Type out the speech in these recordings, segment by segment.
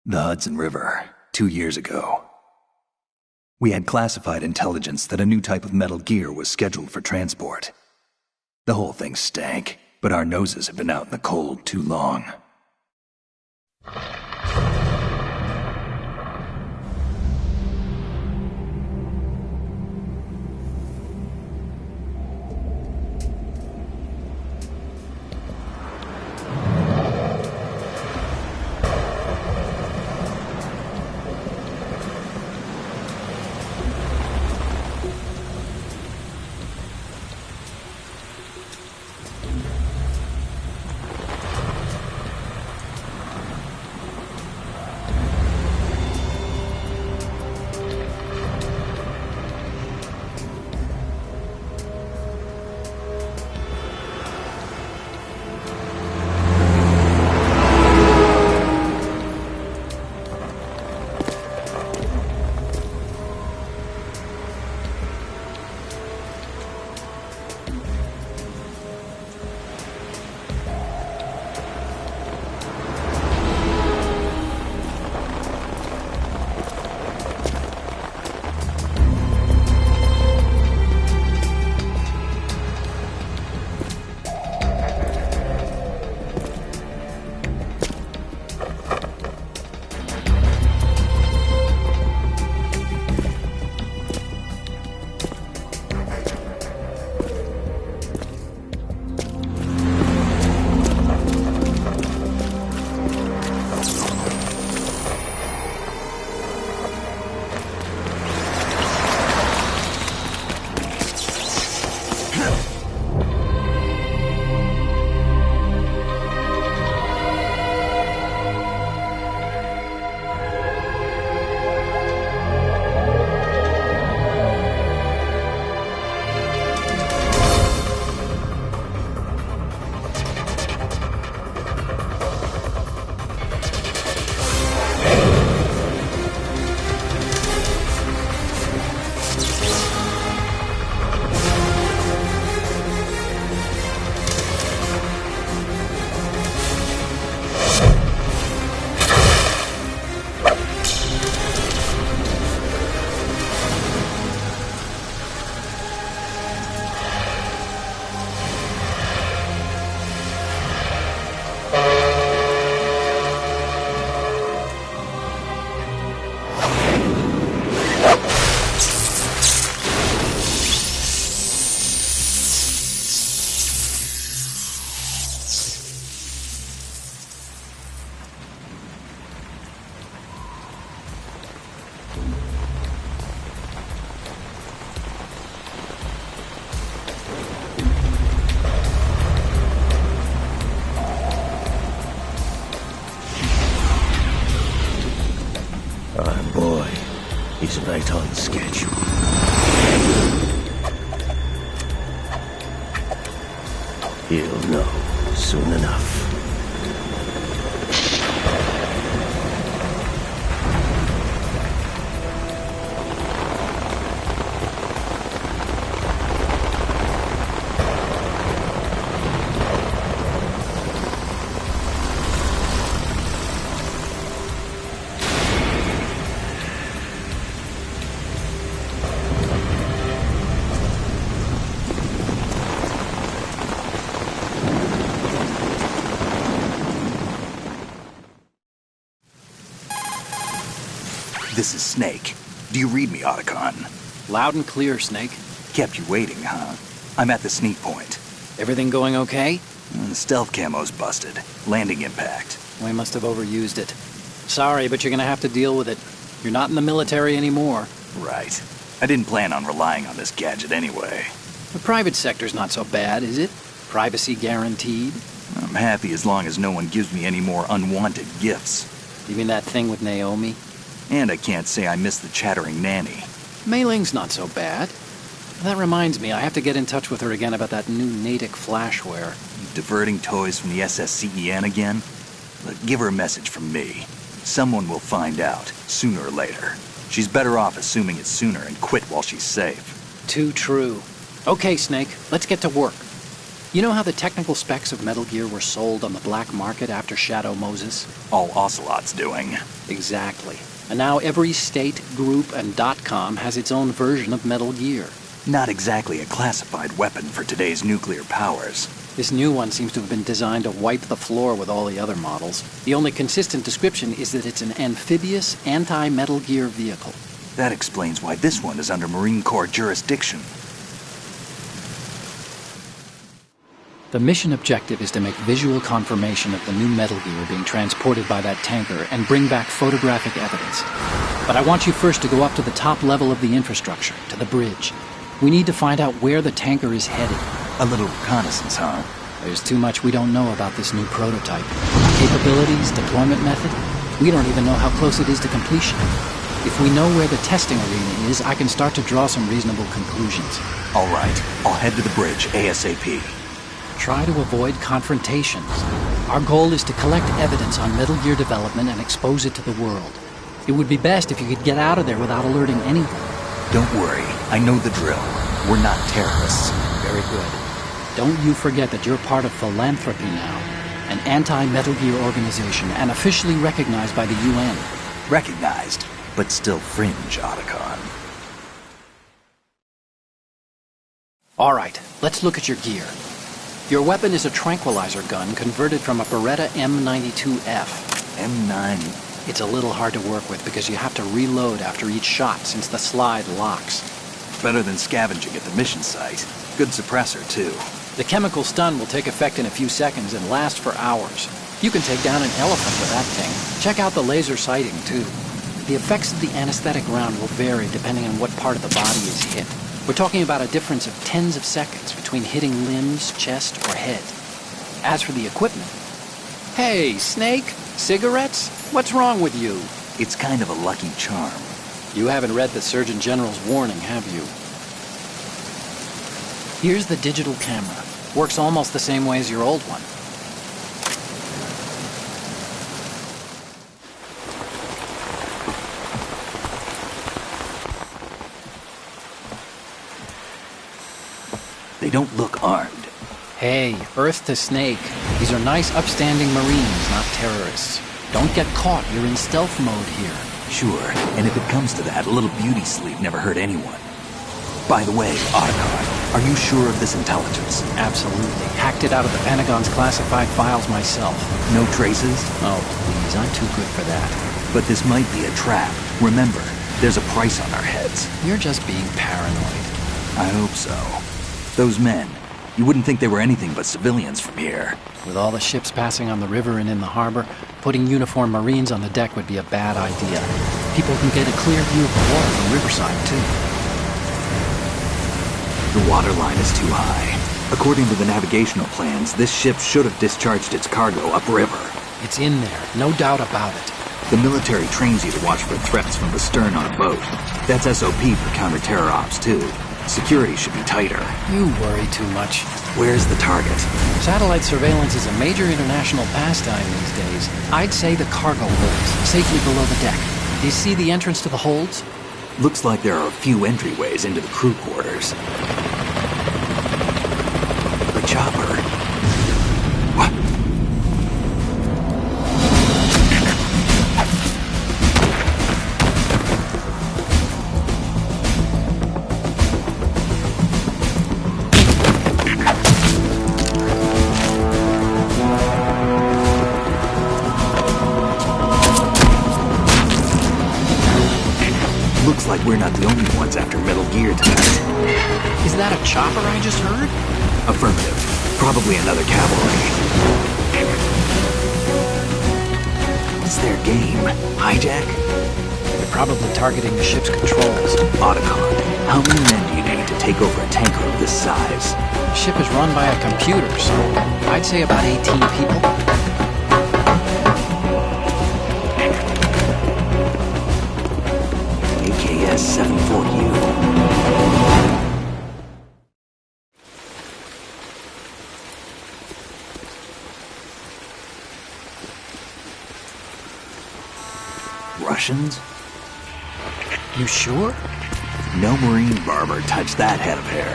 The Hudson River, 2 years ago. We had classified intelligence that a new type of metal gear was scheduled for transport. The whole thing stank, but our noses had been out in the cold too long. He's right on schedule. He'll know soon enough. This is Snake. Do you read me, Otacon? Loud and clear, Snake. Kept you waiting, huh? I'm at the sneak point. Everything going okay? The stealth camo's busted. Landing impact. We must have overused it. Sorry, but you're gonna have to deal with it. You're not in the military anymore. Right. I didn't plan on relying on this gadget anyway. The private sector's not so bad, is it? Privacy guaranteed? I'm happy as long as no one gives me any more unwanted gifts. You mean that thing with Naomi? And I can't say I miss the chattering nanny. Mei Ling's not so bad. That reminds me, I have to get in touch with her again about that new Natick flashware. Diverting toys from the SSCEN again? Look, give her a message from me. Someone will find out, sooner or later. She's better off assuming it sooner and quit while she's safe. Too true. Okay, Snake, let's get to work. You know how the technical specs of Metal Gear were sold on the black market after Shadow Moses? All Ocelot's doing. Exactly. And now every state, group, and .com has its own version of Metal Gear. Not exactly a classified weapon for today's nuclear powers. This new one seems to have been designed to wipe the floor with all the other models. The only consistent description is that it's an amphibious, anti-Metal Gear vehicle. That explains why this one is under Marine Corps jurisdiction. The mission objective is to make visual confirmation of the new Metal Gear being transported by that tanker and bring back photographic evidence. But I want you first to go up to the top level of the infrastructure, to the bridge. We need to find out where the tanker is headed. A little reconnaissance, huh? There's too much we don't know about this new prototype. Capabilities, deployment method. We don't even know how close it is to completion. If we know where the testing arena is, I can start to draw some reasonable conclusions. All right, I'll head to the bridge ASAP. Try to avoid confrontations. Our goal is to collect evidence on Metal Gear development and expose it to the world. It would be best if you could get out of there without alerting anyone. Don't worry, I know the drill. We're not terrorists. Very good. Don't you forget that you're part of Philanthropy now, an anti-Metal Gear organization and officially recognized by the UN. Recognized, but still fringe, Otacon. All right, let's look at your gear. Your weapon is a tranquilizer gun converted from a Beretta M92F. M9. It's a little hard to work with because you have to reload after each shot since the slide locks. Better than scavenging at the mission site. Good suppressor, too. The chemical stun will take effect in a few seconds and last for hours. You can take down an elephant with that thing. Check out the laser sighting, too. The effects of the anesthetic round will vary depending on what part of the body is hit. We're talking about a difference of tens of seconds between hitting limbs, chest, or head. As for the equipment... Hey, Snake? Cigarettes? What's wrong with you? It's kind of a lucky charm. You haven't read the Surgeon General's warning, have you? Here's the digital camera. Works almost the same way as your old one. They don't look armed. Hey, Earth to Snake. These are nice, upstanding Marines, not terrorists. Don't get caught. You're in stealth mode here. Sure, and if it comes to that, a little beauty sleep never hurt anyone. By the way, Otacon, are you sure of this intelligence? Absolutely. Hacked it out of the Pentagon's classified files myself. No traces? Oh, please, I'm too good for that. But this might be a trap. Remember, there's a price on our heads. You're just being paranoid. I hope so. Those men, you wouldn't think they were anything but civilians from here. With all the ships passing on the river and in the harbor, putting uniformed Marines on the deck would be a bad idea. People can get a clear view of the water from Riverside, too. The water line is too high. According to the navigational plans, this ship should have discharged its cargo upriver. It's in there, no doubt about it. The military trains you to watch for threats from the stern on a boat. That's SOP for counter-terror ops, too. Security should be tighter. You worry too much. Where's the target? Satellite surveillance is a major international pastime these days. I'd say the cargo holds, safely below the deck. Do you see the entrance to the holds? Looks like there are a few entryways into the crew quarters. The chopper. What? Looks like we're not the only ones after Metal Gear tonight. Is that a chopper I just heard? Affirmative. Probably another cavalry. What's their game? Hijack? They're probably targeting the ship's controls. Otacon, how many men do you need to take over a tanker of this size? The ship is run by a computer, so I'd say about 18 people. AKS-74U. Russians? You sure? No Marine barber touched that head of hair.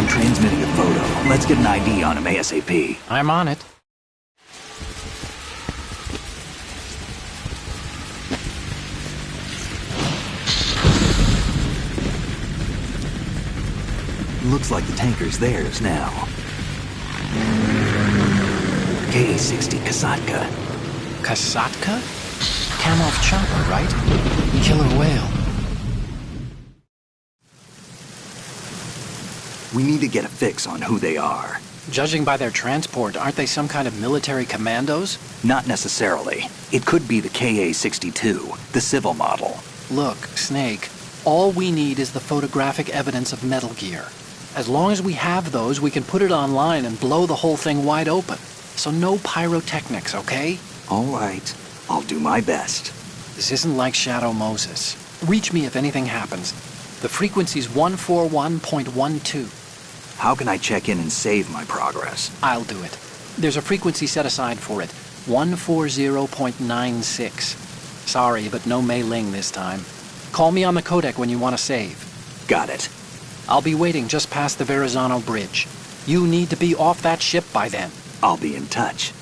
I'm transmitting a photo. Let's get an ID on him ASAP. I'm on it. Looks like the tanker's theirs now. Ka-60 Kasatka. Kasatka? Kamov chopper, right? Killer whale. We need to get a fix on who they are. Judging by their transport, aren't they some kind of military commandos? Not necessarily. It could be the Ka-62, the civil model. Look, Snake, all we need is the photographic evidence of Metal Gear. As long as we have those, we can put it online and blow the whole thing wide open. So no pyrotechnics, okay? All right. I'll do my best. This isn't like Shadow Moses. Reach me if anything happens. The frequency's 141.12. How can I check in and save my progress? I'll do it. There's a frequency set aside for it. 140.96. Sorry, but no Mei Ling this time. Call me on the codec when you want to save. Got it. I'll be waiting just past the Verrazano Bridge. You need to be off that ship by then. I'll be in touch.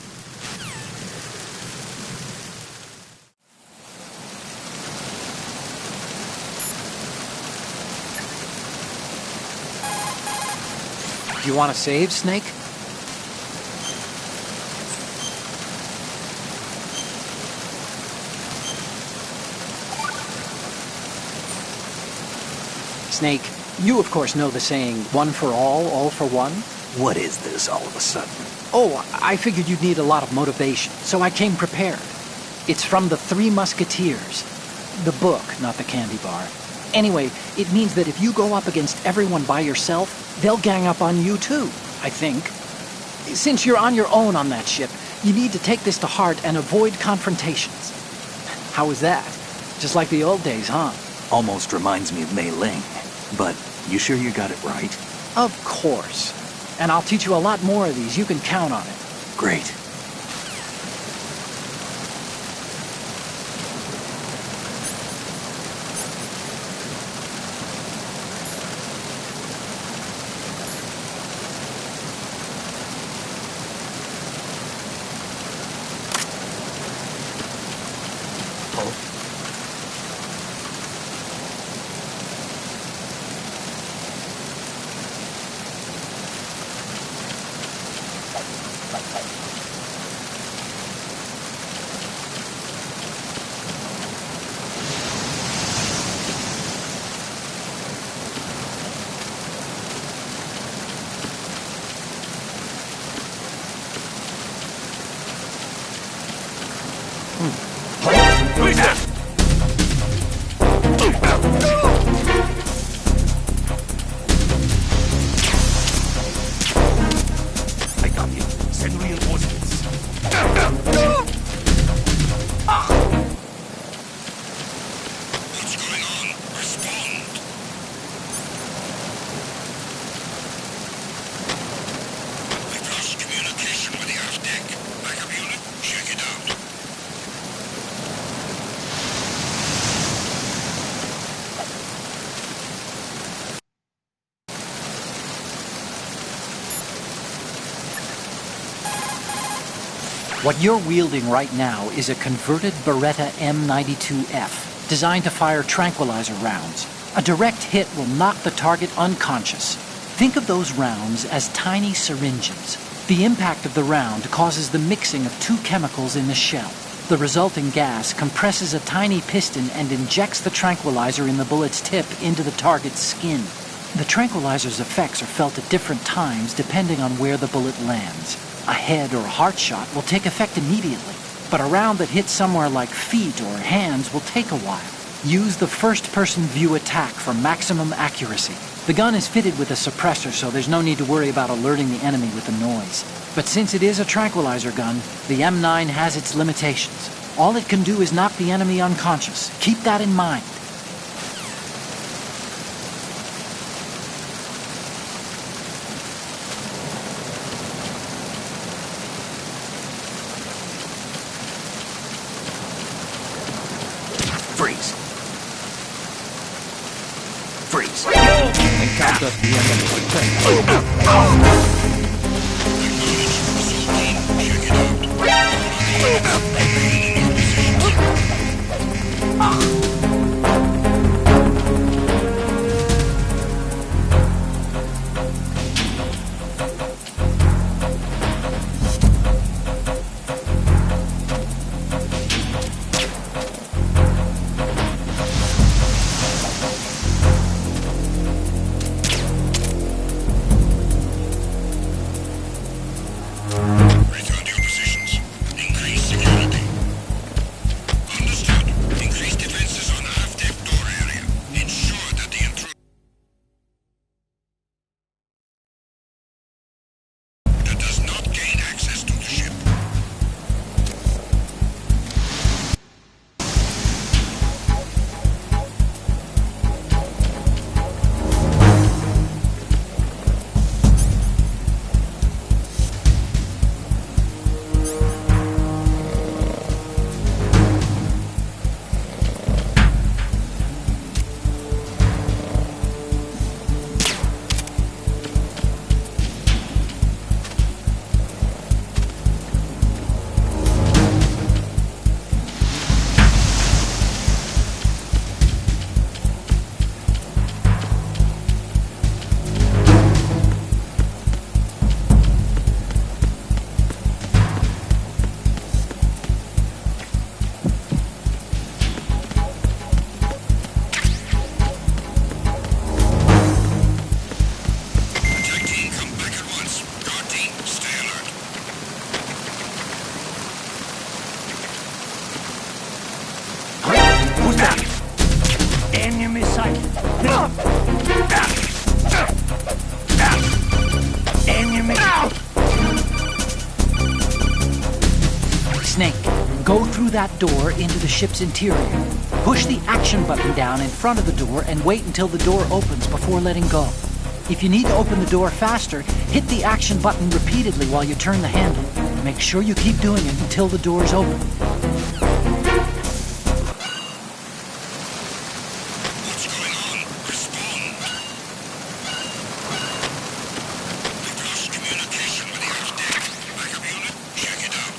You want to save, Snake? Snake, you of course know the saying, one for all for one? What is this all of a sudden? Oh, I figured you'd need a lot of motivation, so I came prepared. It's from the Three Musketeers. The book, not the candy bar. Anyway, it means that if you go up against everyone by yourself, they'll gang up on you too, I think. Since you're on your own on that ship, you need to take this to heart and avoid confrontations. How was that? Just like the old days, huh? Almost reminds me of Mei Ling. But you sure you got it right? Of course. And I'll teach you a lot more of these. You can count on it. Great. I got you. Send reinforcements. What's going on? Respond. We've lost communication with the aft deck. Backup unit, check it out. What you're wielding right now is a converted Beretta M92F, designed to fire tranquilizer rounds. A direct hit will knock the target unconscious. Think of those rounds as tiny syringes. The impact of the round causes the mixing of two chemicals in the shell. The resulting gas compresses a tiny piston and injects the tranquilizer in the bullet's tip into the target's skin. The tranquilizer's effects are felt at different times depending on where the bullet lands. A head or heart shot will take effect immediately, but a round that hits somewhere like feet or hands will take a while. Use the first-person view attack for maximum accuracy. The gun is fitted with a suppressor, so there's no need to worry about alerting the enemy with the noise. But since it is a tranquilizer gun, the M9 has its limitations. All it can do is knock the enemy unconscious. Keep that in mind. Freeze. Encounter at the end of the thing. Return to your positions. Increase security. Understood. Increase defenses on half-deck door area. Ensure that the intruder does not gain access to the ship. Attack team, come back at once. Guard team, stay alert. Who's that? Enemy sight. Enemy. Snake, go through that door into the ship's interior. Push the action button down in front of the door and wait until the door opens before letting go. If you need to open the door faster, hit the action button repeatedly while you turn the handle. Make sure you keep doing it until the door's open. What's going on? Respond. We've lost communication with the aft deck. Backup unit, check it out.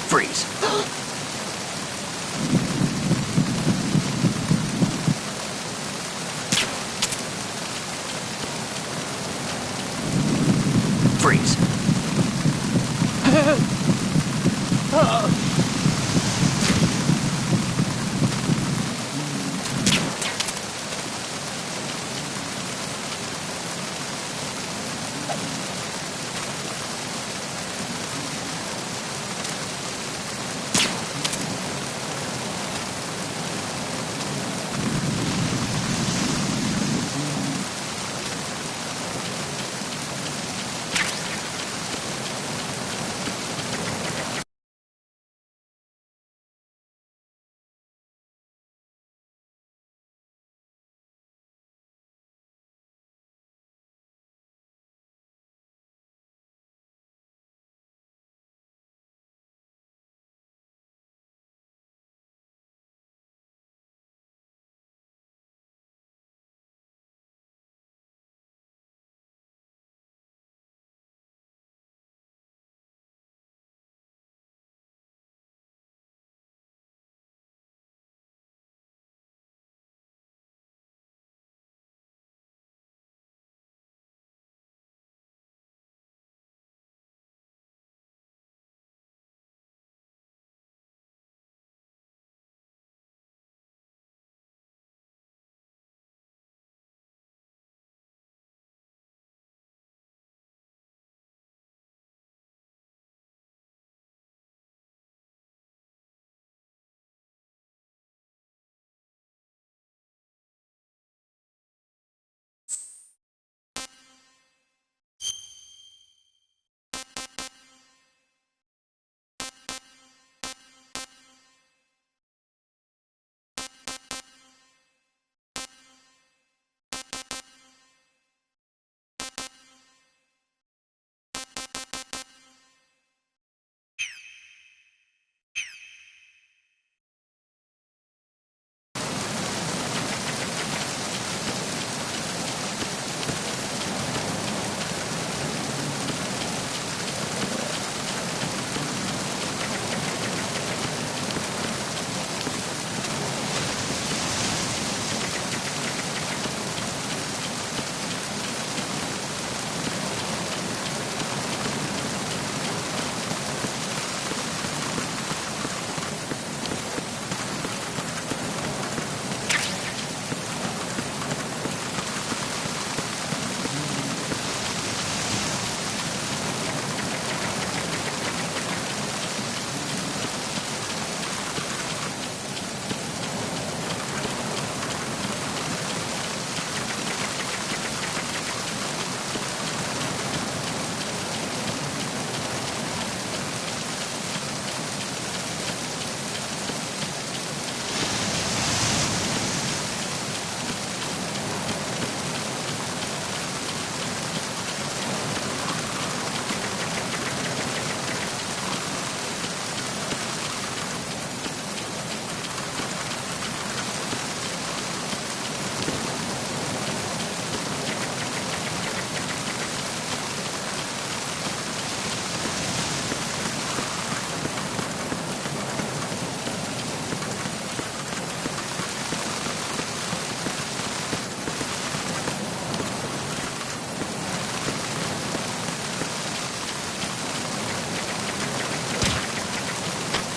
Freeze. Freeze.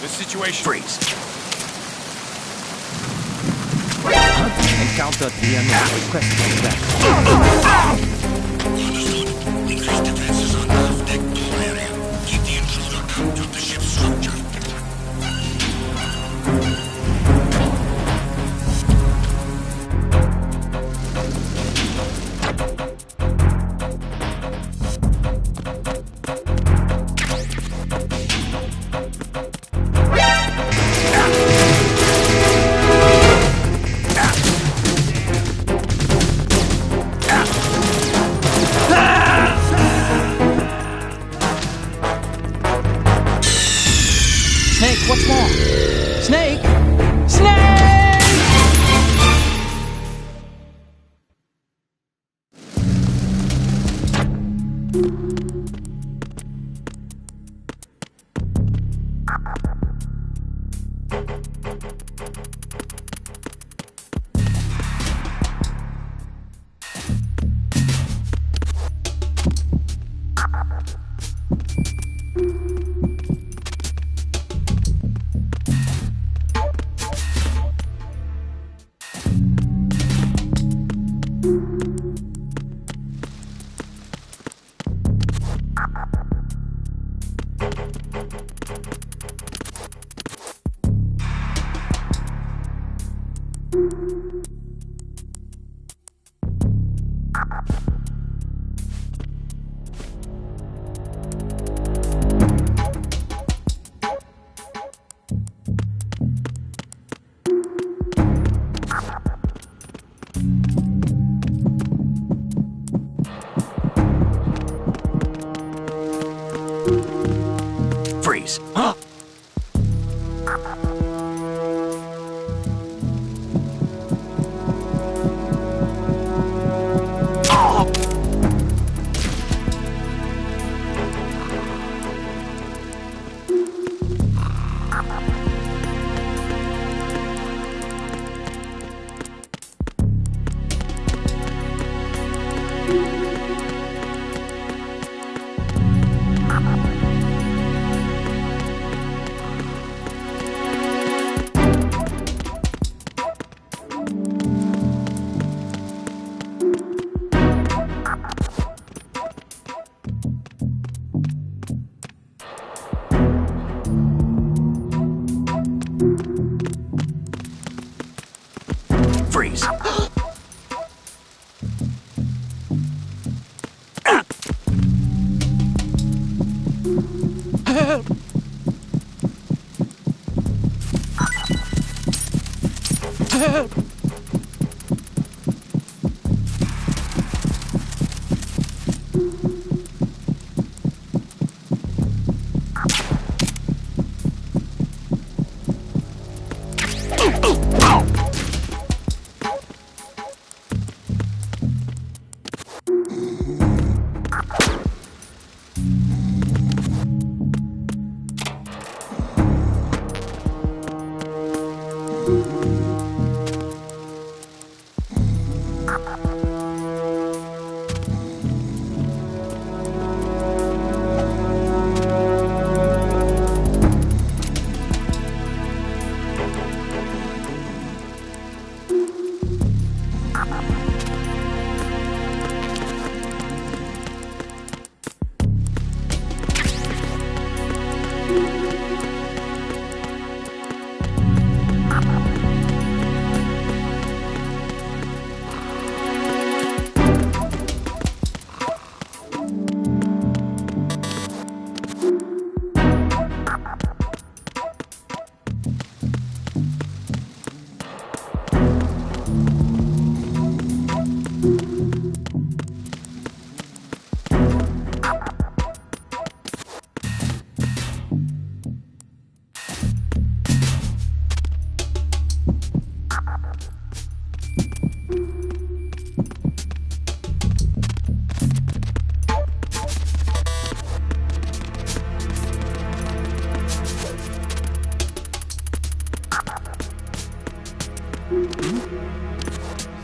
the situation? Freeze. Encountered the enemy. Request back. Understood. Increase defenses on the aft-deck door area. Keep the intruder out of the ship's structure. Snake, what's wrong? Snake! Snake! Freeze. Freeze. Help!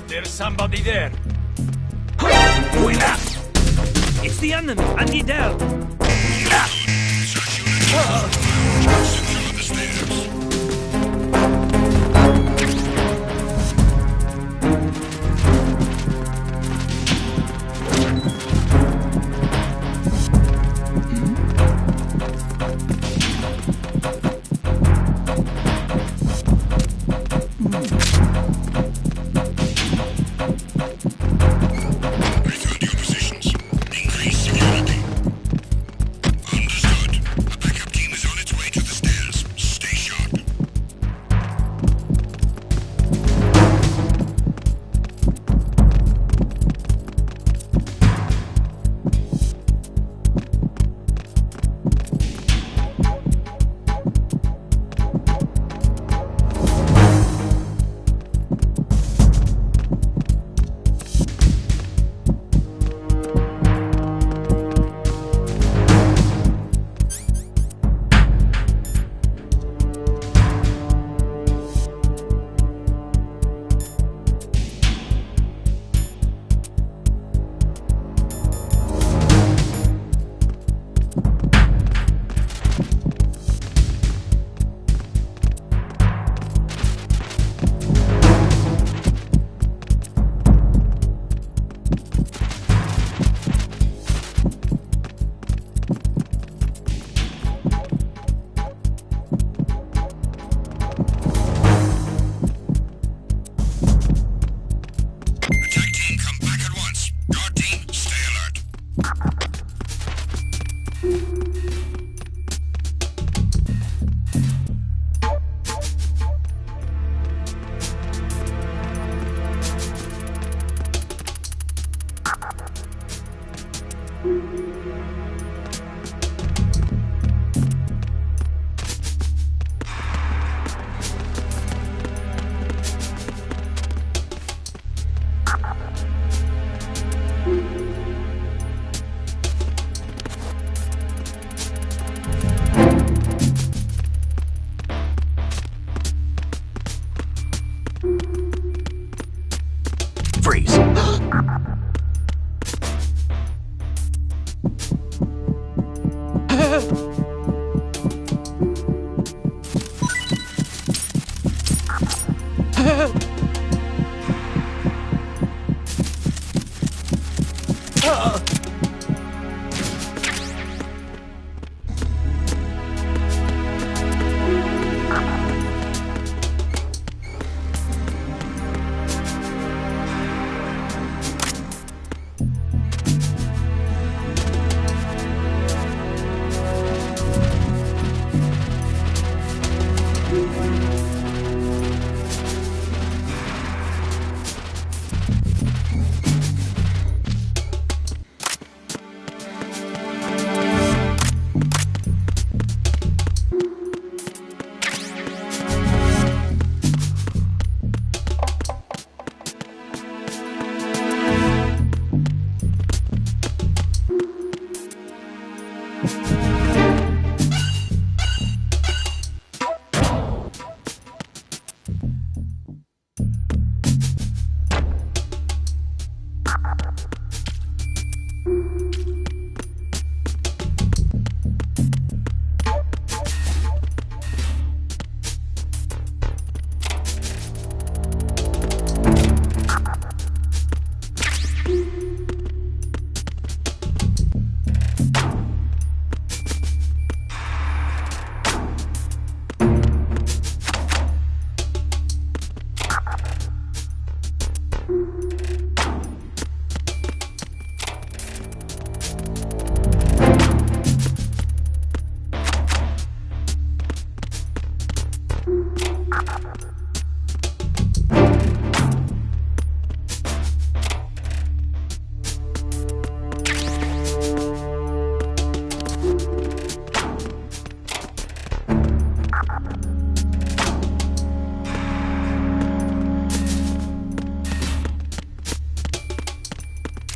There's somebody there. It's the enemy. I need help. Search unit. Secure the stairs.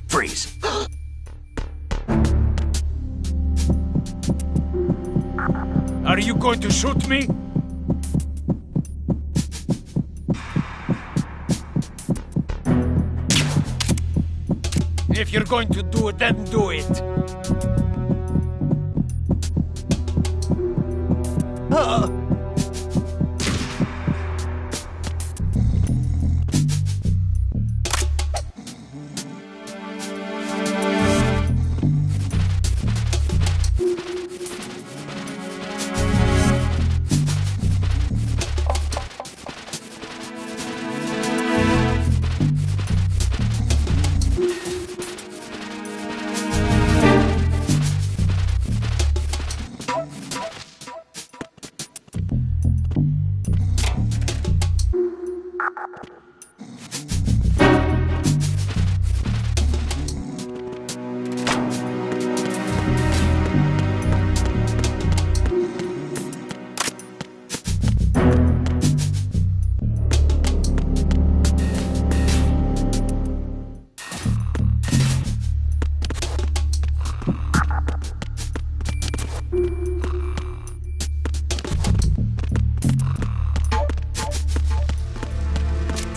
Freeze. Are you going to shoot me? If you're going to do it, then do it.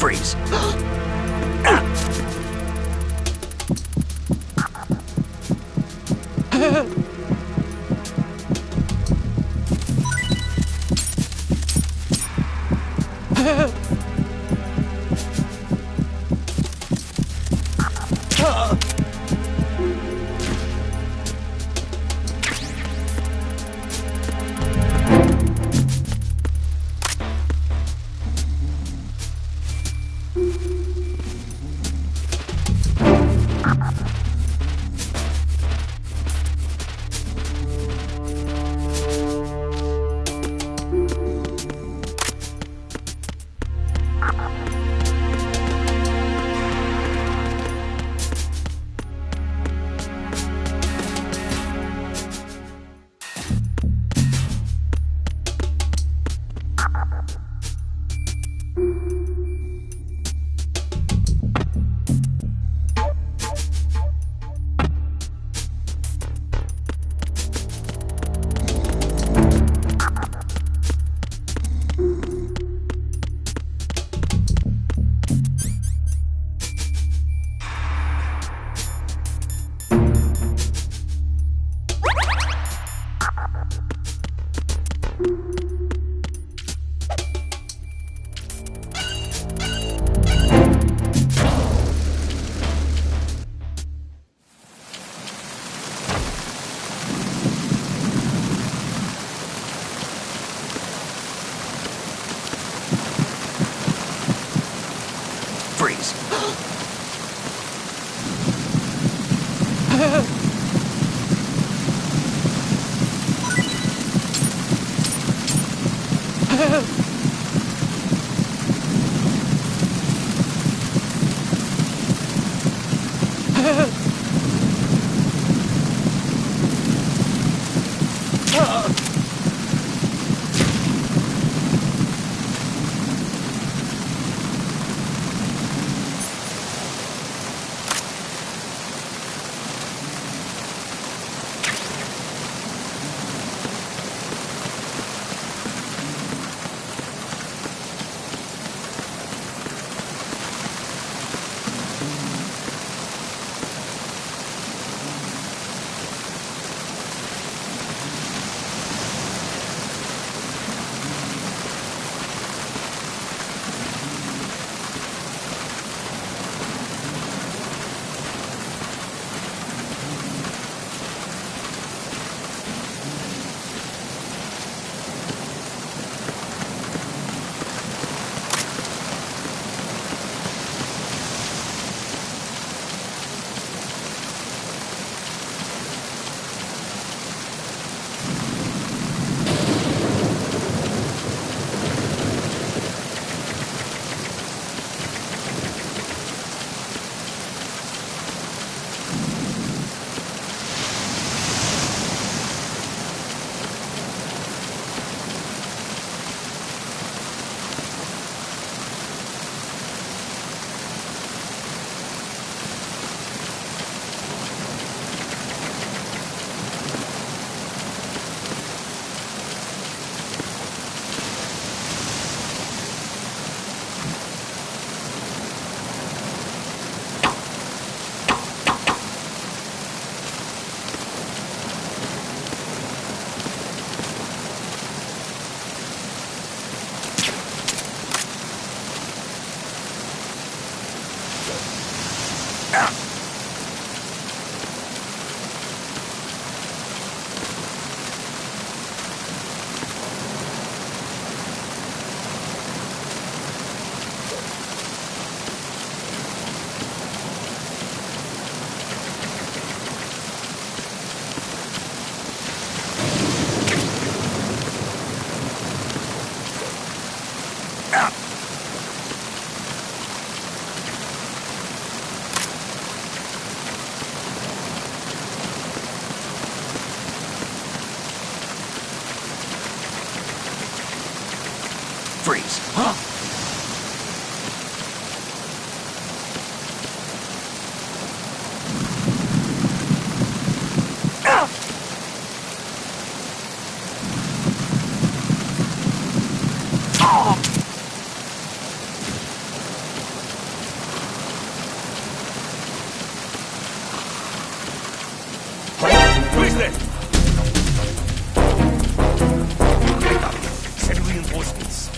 Freeze. Freeze. Freeze. Who is that? Send reinforcements.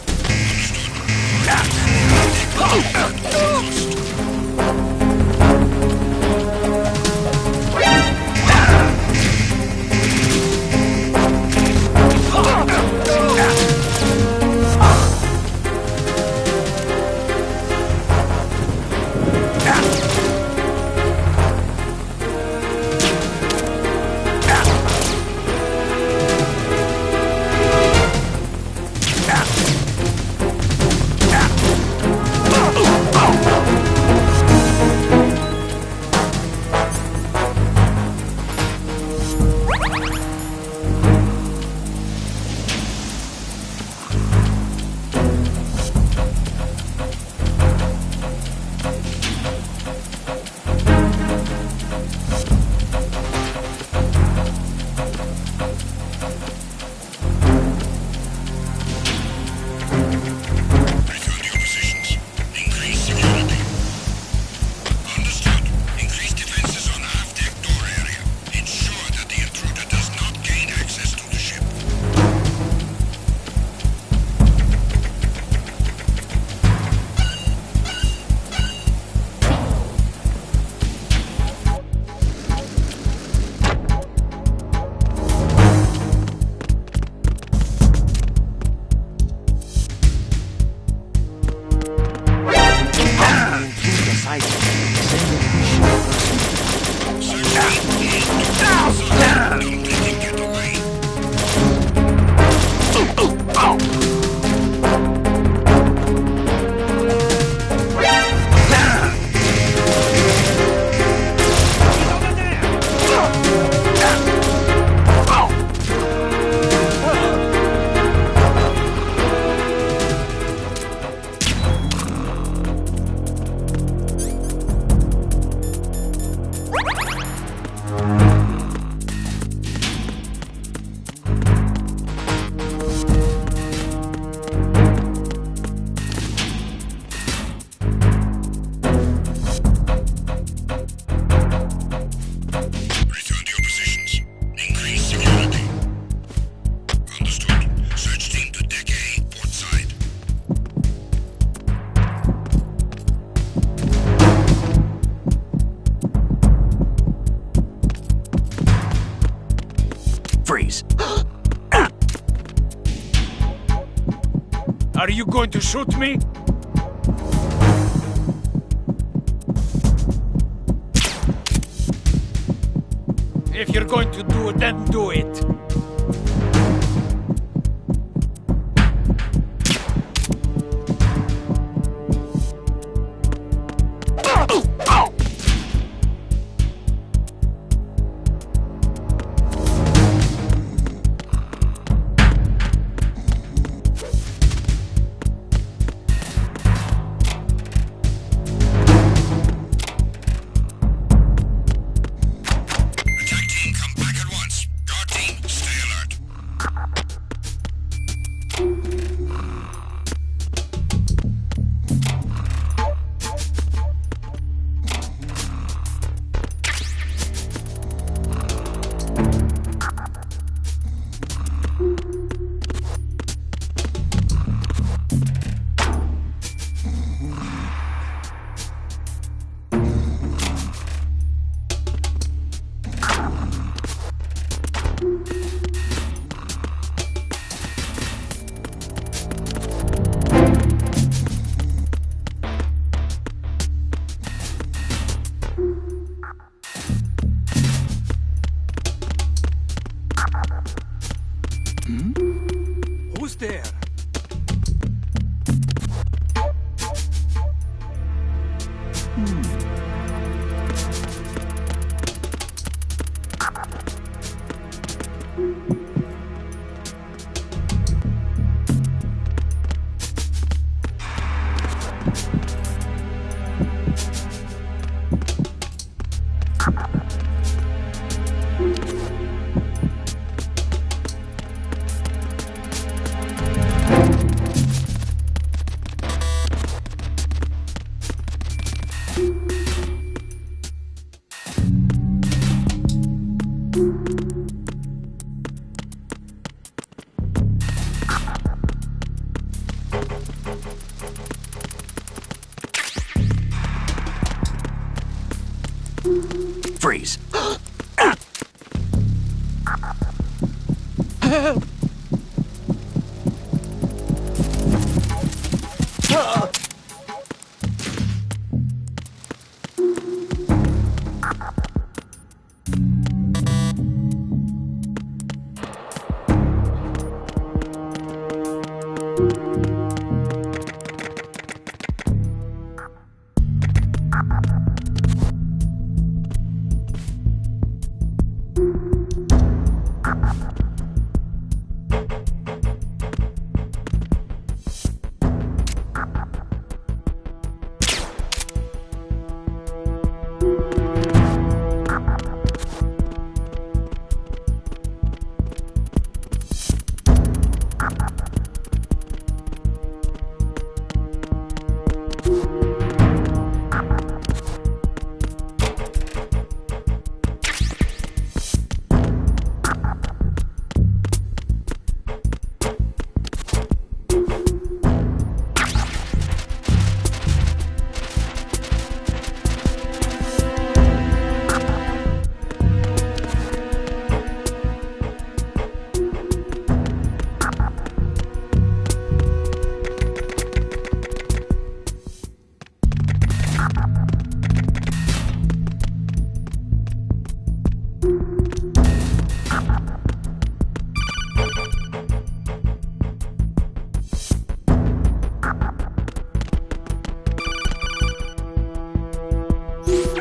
Freeze. Are you going to shoot me? If you're going to do it, then do it. Attack team, come back at once. Guard team, stay alert. Who's there? Freeze.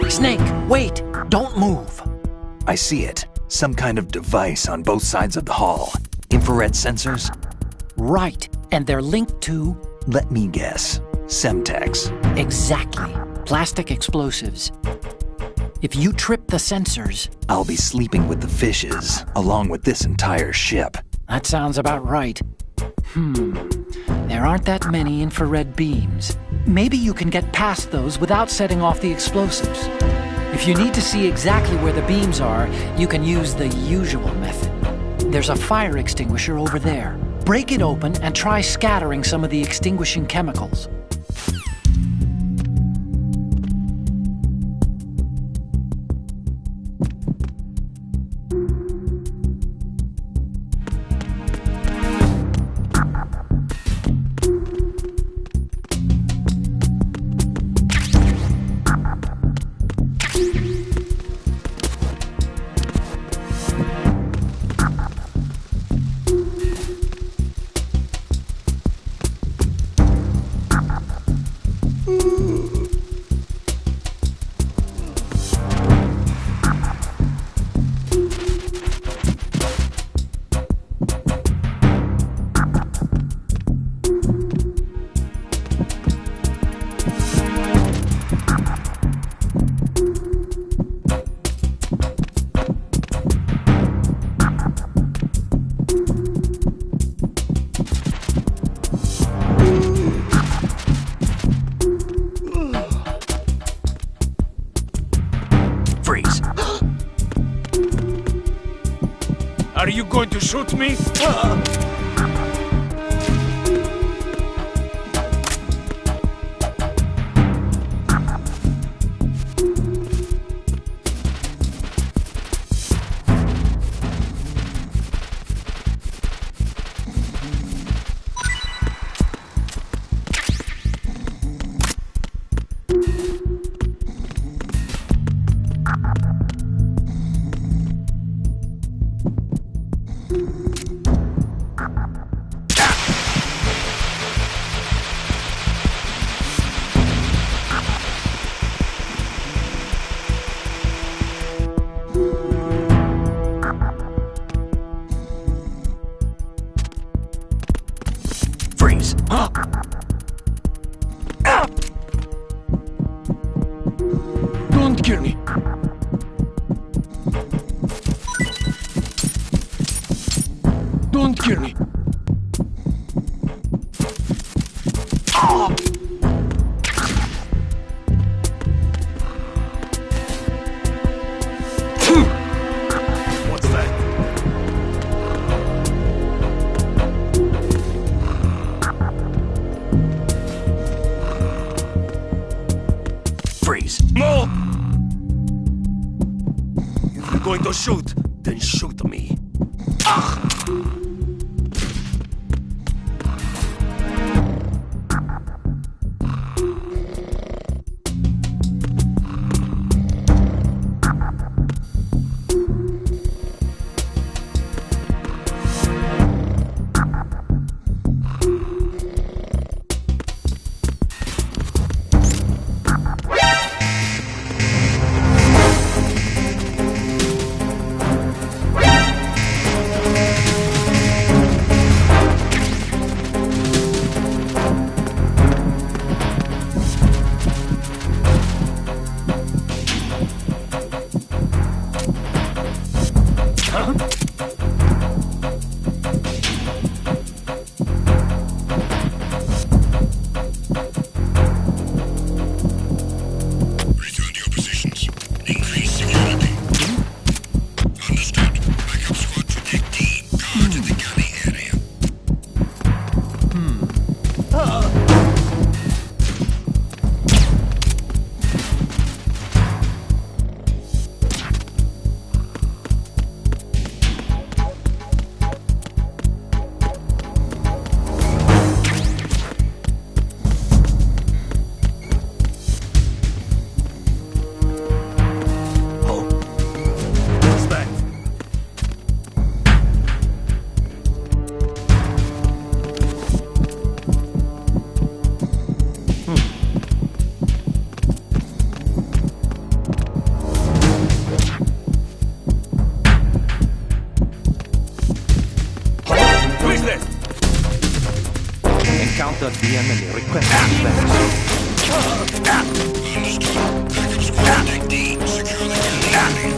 Snake, wait! Don't move! I see it. Some kind of device on both sides of the hall. Infrared sensors? Right, and they're linked to... Let me guess. Semtex. Exactly. Plastic explosives. If you trip the sensors... I'll be sleeping with the fishes, along with this entire ship. That sounds about right. There aren't that many infrared beams. Maybe you can get past those without setting off the explosives. If you need to see exactly where the beams are, you can use the usual method. There's a fire extinguisher over there. Break it open and try scattering some of the extinguishing chemicals. Are you going to shoot me? Freeze. Don't kill me. Don't kill me. What's that? Freeze. Move! to shoot, then shoot me. Return to your positions. Increase security. Understood. Backup squad to deck D. Guard the galley area. Respect. Who is this? Encountered the enemy. Request advance. Understood. Backup squad to deck D. Secure the galley area.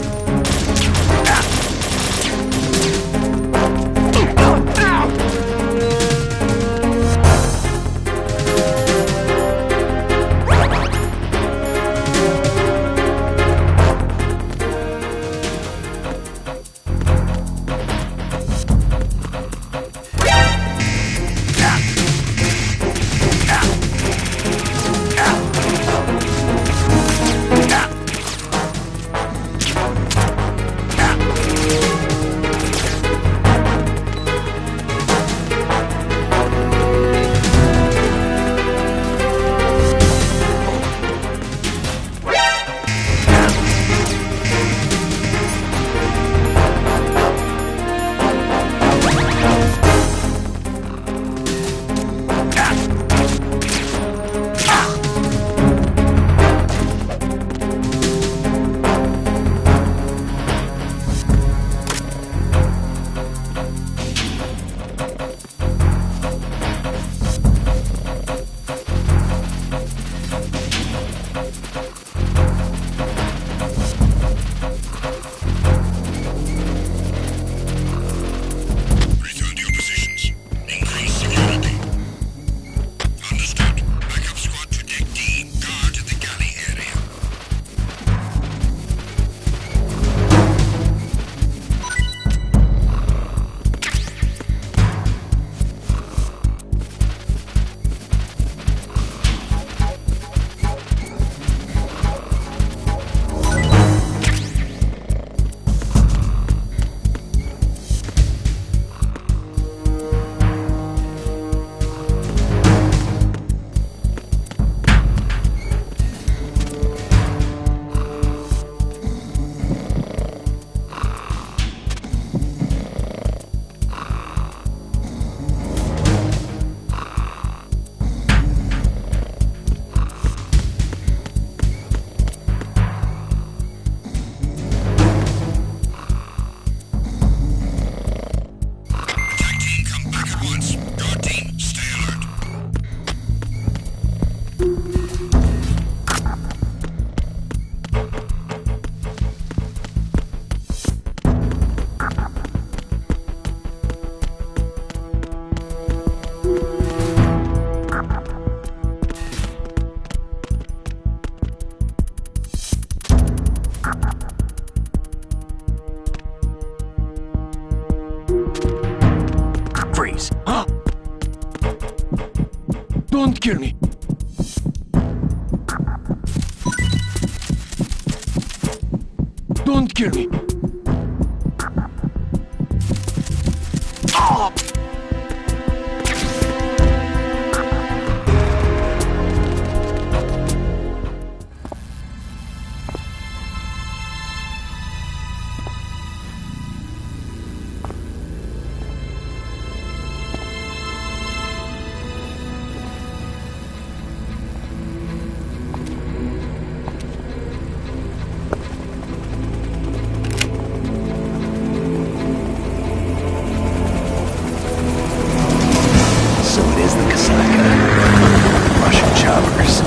Return to your positions. Increase security. Understood. Backup squad to deck D. Guard the galley area. Attack team, come back at once. Guard team, stay alert. Freeze. Don't kill me. Don't kill me. So it is the Kasaka. Russian choppers.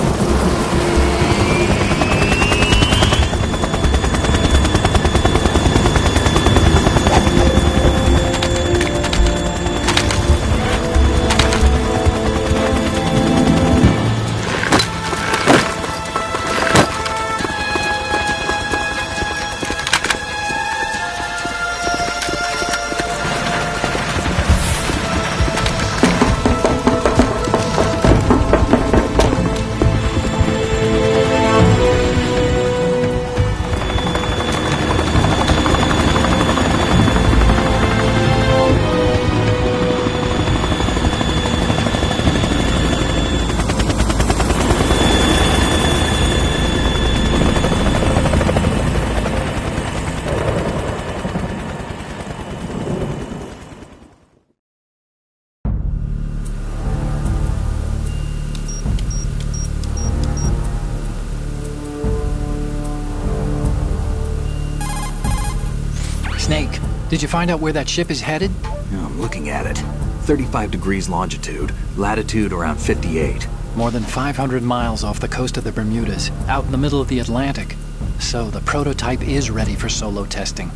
Snake, did you find out where that ship is headed? Yeah, I'm looking at it. 35 degrees longitude, latitude around 58. More than 500 miles off the coast of the Bermudas, out in the middle of the Atlantic. So the prototype is ready for solo testing.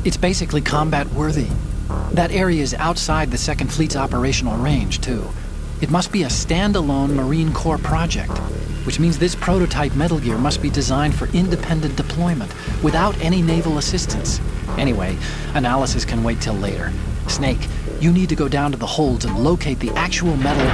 It's basically combat-worthy. That area is outside the Second Fleet's operational range, too. It must be a standalone Marine Corps project, which means this prototype Metal Gear must be designed for independent deployment, without any naval assistance. Anyway, analysis can wait till later. Snake, you need to go down to the holds and locate the actual metal...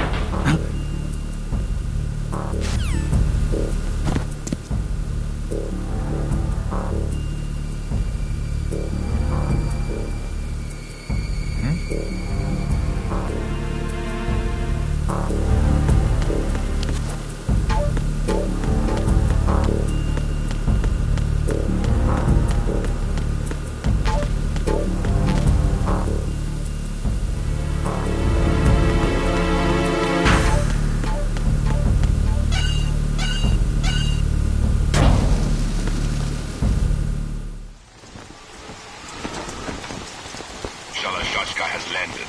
Shalashaska has landed.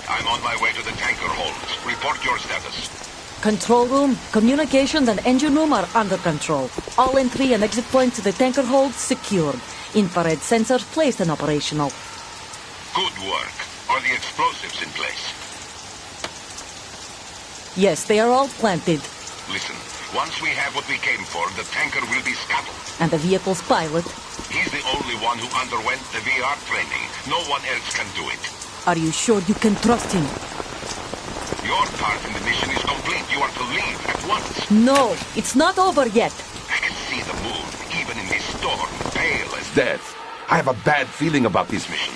I'm on my way to the tanker holds. Report your status. Control room, communications, and engine room are under control. All entry and exit points to the tanker hold secured. Infrared sensors placed and operational. Good work. Are the explosives in place? Yes, they are all planted. Listen, once we have what we came for, the tanker will be scuttled. And the vehicle's pilot. He's the only one who underwent the VR training. No one else can do it. Are you sure you can trust him? Your part in the mission is complete. You are to leave at once. No, it's not over yet. I can see the moon, even in this storm, pale as death. I have a bad feeling about this mission.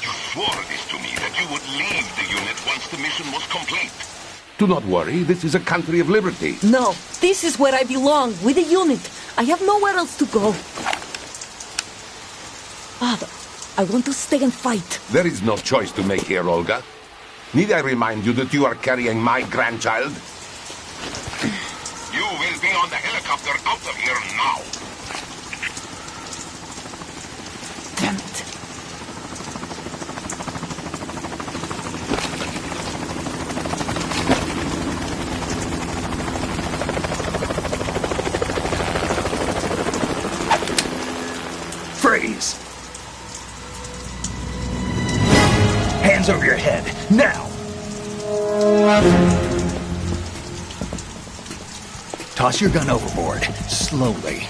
You swore this to me, that you would leave the unit once the mission was complete. Do not worry, this is a country of liberty. No, this is where I belong, with the unit. I have nowhere else to go. Father, I want to stay and fight. There is no choice to make here, Olga. Need I remind you that you are carrying my grandchild? You will be on the helicopter out of here now. Damn it. Freeze! Hands over your head, now! Toss your gun overboard, slowly.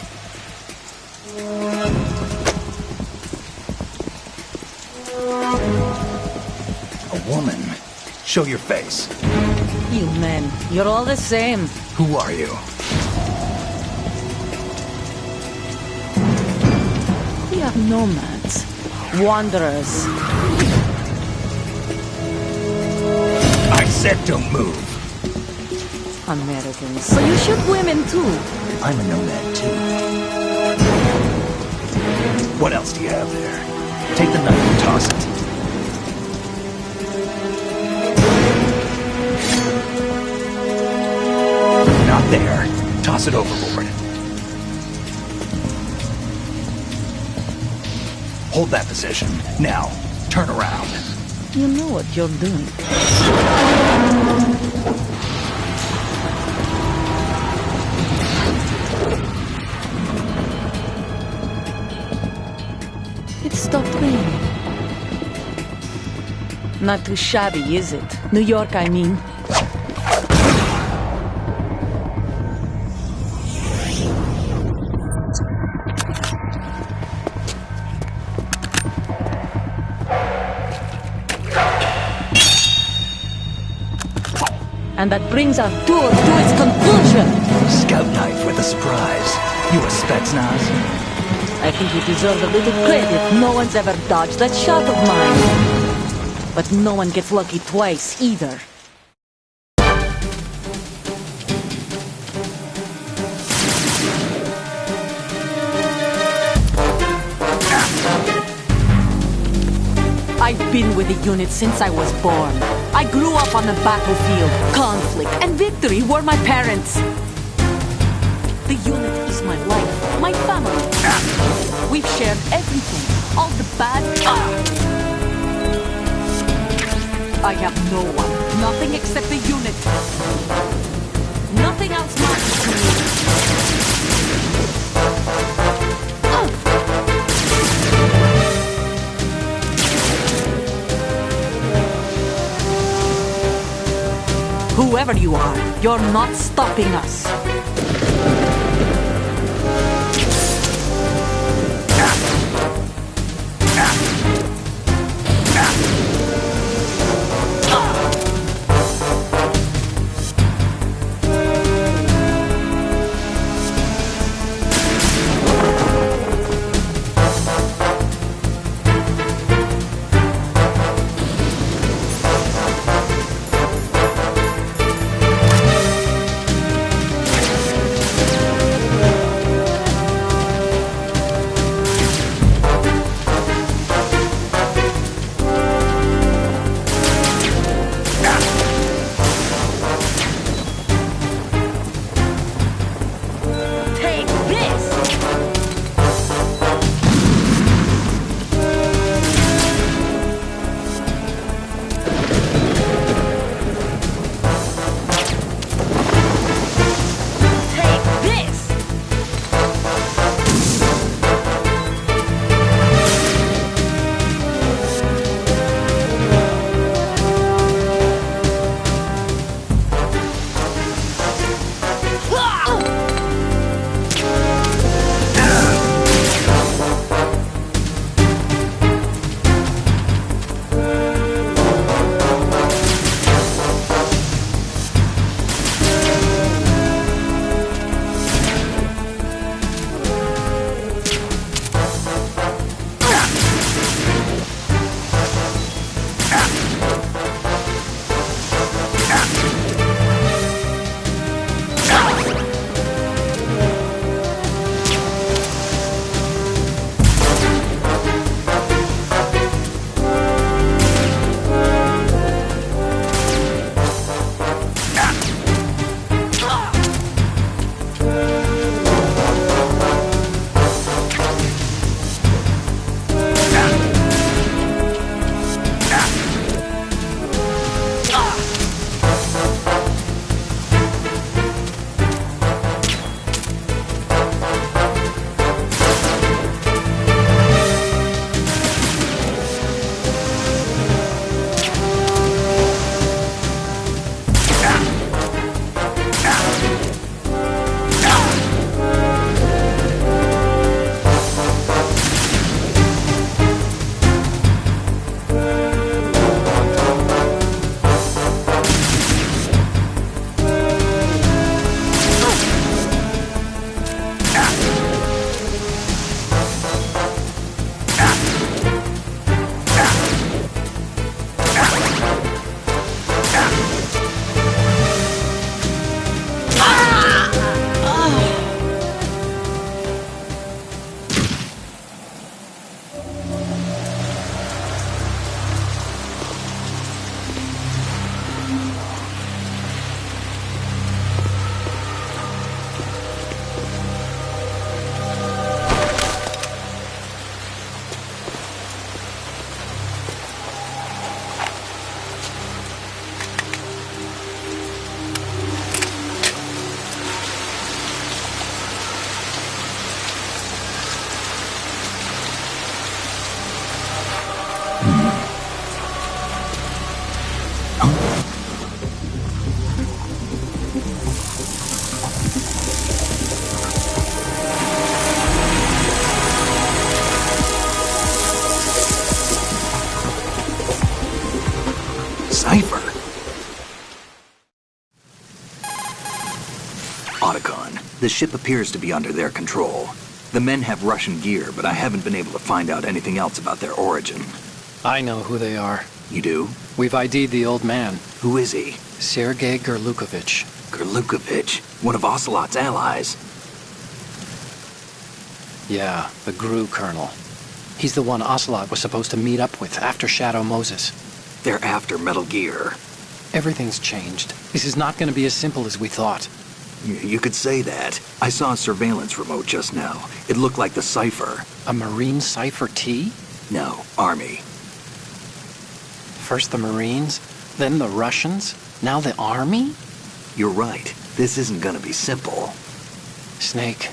A woman. Show your face. You men, you're all the same. Who are you? We are nomads. Wanderers. said don't move. Americans. So you shoot women too. I'm a nomad too. What else do you have there? Take the knife and toss it. Not there. Toss it overboard. Hold that position. Now, turn around. You know what you're doing. It stopped raining. Not too shabby, is it? New York, I mean. And that brings our tour to its conclusion. Scout knife with a surprise. You a Spetsnaz? I think you deserve a little credit. No one's ever dodged that shot of mine. But no one gets lucky twice, either. I've been with the unit since I was born. I grew up on the battlefield. Conflict and victory were my parents. The unit is my life, my family. We've shared everything, all the bad. I have no one, nothing except the unit. Nothing else matters to me. Whoever you are, you're not stopping us. Cypher. Otacon, the ship appears to be under their control. The men have Russian gear, but I haven't been able to find out anything else about their origin. I know who they are. You do? We've ID'd the old man, Who is he? Sergei Gerlukovich. Gerlukovich, one of Ocelot's allies. Yeah, the GRU colonel. He's the one Ocelot was supposed to meet up with after Shadow Moses. They're after Metal Gear. Everything's changed. This is not going to be as simple as we thought. You could say that. I saw a surveillance remote just now. It looked like the Cypher. A Marine Cypher T? No, Army. First the Marines, then the Russians, now the Army? You're right. This isn't gonna be simple. Snake,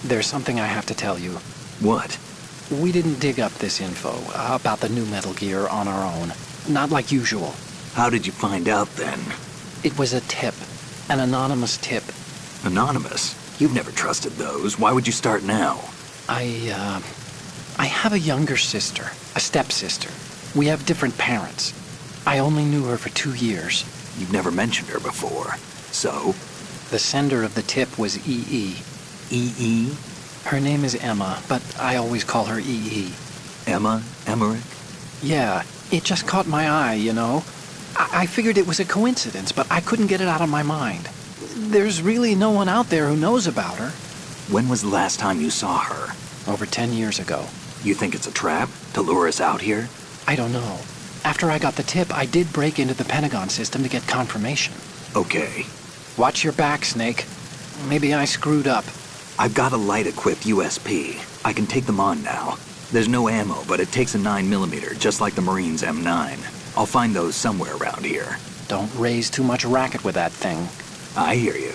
there's something I have to tell you. What? We didn't dig up this info about the new Metal Gear on our own. Not like usual. How did you find out then? It was a tip. An anonymous tip. Anonymous? You've never trusted those. Why would you start now? I have a younger sister, a stepsister. We have different parents. I only knew her for 2 years. You've never mentioned her before. So? The sender of the tip was EE. EE? Her name is Emma, but I always call her EE. Emma? Emmerich? Yeah, it just caught my eye, you know? I figured it was a coincidence, but I couldn't get it out of my mind. There's really no one out there who knows about her. When was the last time you saw her? Over 10 years ago. You think it's a trap? To lure us out here? I don't know. After I got the tip, I did break into the Pentagon system to get confirmation. Okay. Watch your back, Snake. Maybe I screwed up. I've got a light-equipped USP. I can take them on now. There's no ammo, but it takes a 9mm, just like the Marines' M9. I'll find those somewhere around here. Don't raise too much racket with that thing. I hear you.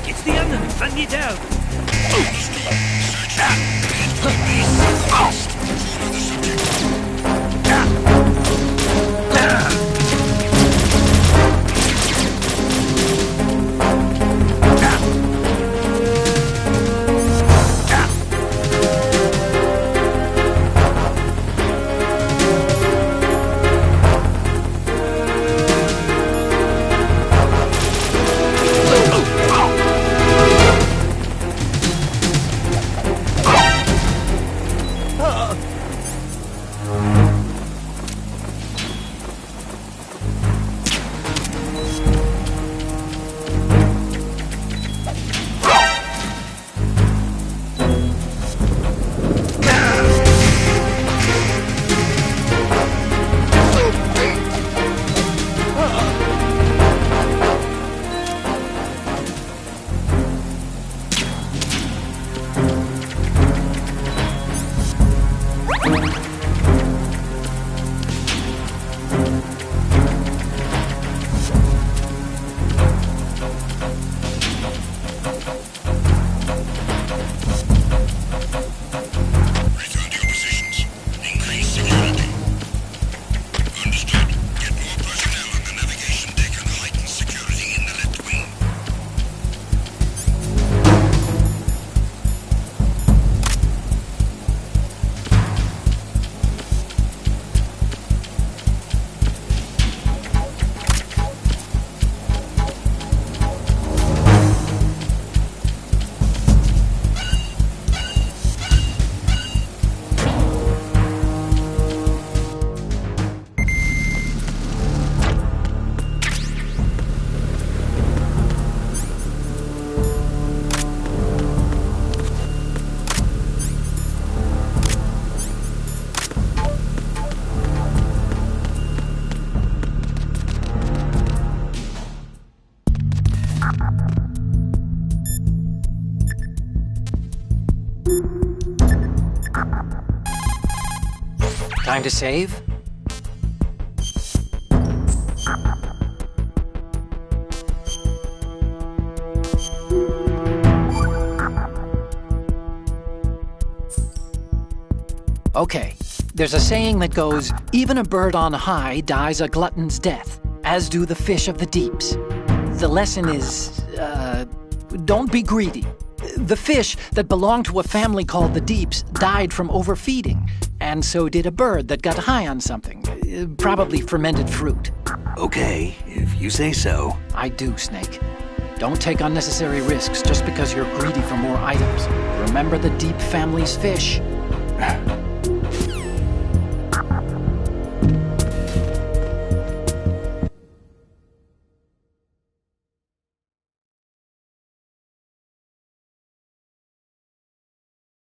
It's the enemy! Gun you down! Time to save? Okay, there's a saying that goes, even a bird on high dies a glutton's death, as do the fish of the deeps. The lesson is, don't be greedy. The fish that belonged to a family called the Deeps died from overfeeding, and so did a bird that got high on something, probably fermented fruit. Okay, if you say so. I do, Snake. Don't take unnecessary risks just because you're greedy for more items. Remember the Deep family's fish.